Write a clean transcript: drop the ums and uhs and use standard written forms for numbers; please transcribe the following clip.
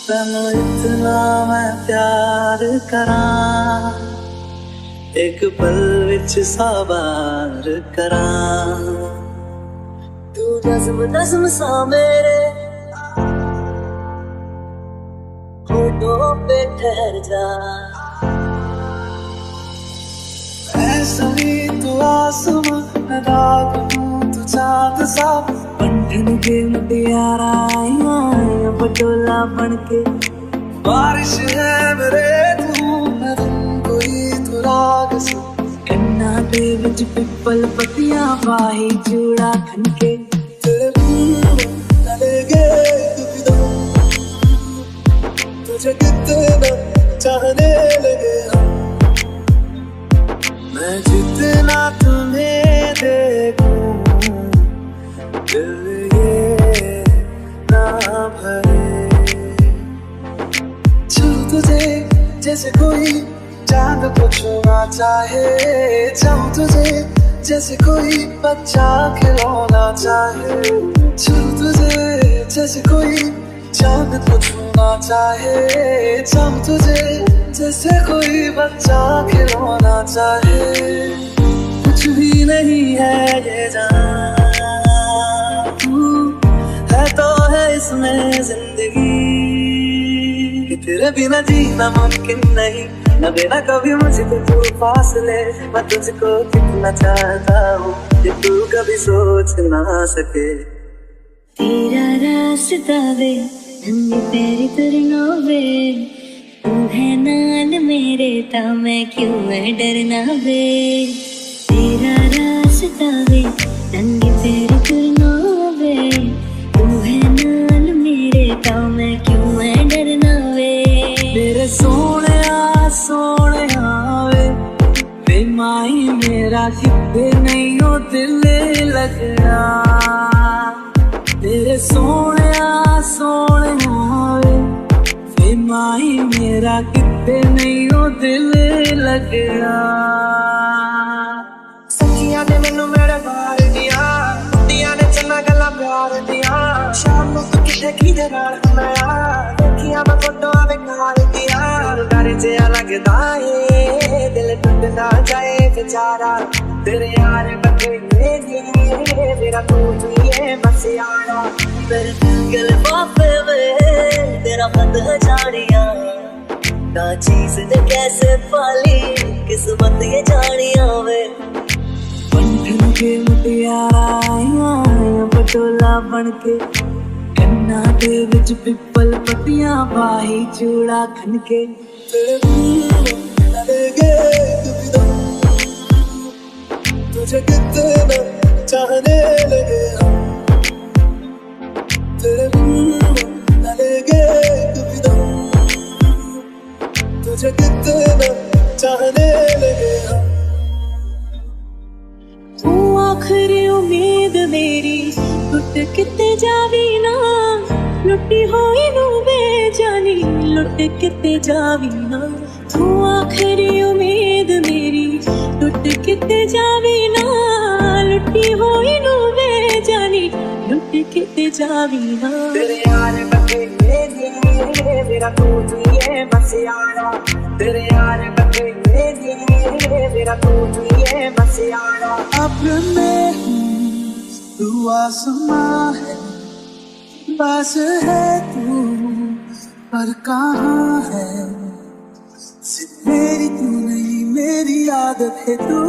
तैनू इतना मैं प्यार करा, एक पल विच साबार करा। तू नज़्म नज़्म सा मेरे होठों पे ठहर जा। ऐसा ही तू आसमां, मैं रात हूँ तू चाँद सा। बंधन के मुटियारा आइयां पटोला बनके। बारिश है मेरे तू, मैं तुम कोई तू राग सा। कन्ना दे विच पिपल पतियां बाही चूड़ा खनके। तेरे बिन न लेगे कभी तुझे कितना चाहने लगे हम। मैं जितना तुम्हें देखूं दिल ये ना भरे। छू तुझे जैसे कोई चांद को छूना चाहे, चाहूं तुझे जैसे कोई बच्चा खिलौना चाहे। छू तुझे जैसे कोई चांद को छूना चाहे, चाहूं तुझे जैसे कोई बच्चा खिलौना चाहे। कुछ भी नहीं है ये जान, है तो है इसमें जिंदगी। कि तेरे बिना जीना मुमकिन नहीं, न देना कभी मुझे तू फासले। मैं तुझको कितना चाहता हूँ कि तू कभी सोच ना सके। तेरा रास्ता वे नंगे पैर तुरना वे, तू है नाल मेरे ता मैं क्यों मैं डरना वे। तेरा रास्ता वे नंगे पैर तुरना वे, तू है नाल मेरे ता मैं क्यों मैं डरना वे। मेरे सोने वे माही मेरा कितने नहीं हो दिल लगना। तेरे सोने वे माही मेरा कितने नहीं हो दिल लगना। सखियां ने मैनू मेरे बार दिया, कुड़ियां ने चन्ना गल्लां प्यार दिया। शाम नूं तू किथे किदे नाल मैं देखियां मैं फोटोआं बेकार दिया। डर जिहा लगदा ए दिल टुट ना जाए बेचारा। तेरे यार बंदे मेरा तू ही है बस यारा। मेरे दिल के लिफाफे में तेरा खत है जानिया, ना चीज ने कैसे पाली किस्मत ये जानिया वे। बंधन के मुटियारा आइयां पटोला बनके। कन्ना दे विच पिपल पतियां बाही चूड़ा खनके। तेरे बिन न लेगे कभी तुझे कितना चाहने लगे हम। तेरे बिन न लेगे कभी तुझे कितना चाहने लगे हम। तू आखिरी उम्मीद मेरी लुट किते जावी ना, लुटी होई नू बेजानी लुट किते जावी ना। तू आखिरी उम्मीद मेरी लुट किते जावी ना, लुटी होई नू बेजानी लुट किते जावी ना। तेरे यार बंदे मेरा तू ही है बस यारा। तेरे यार बंदे मेरा तू ही है बस यारा। अपने तू आसमां है, बस है तू पर कहाँ है। सिर्फ मेरी तू नहीं मेरी आदत है तू।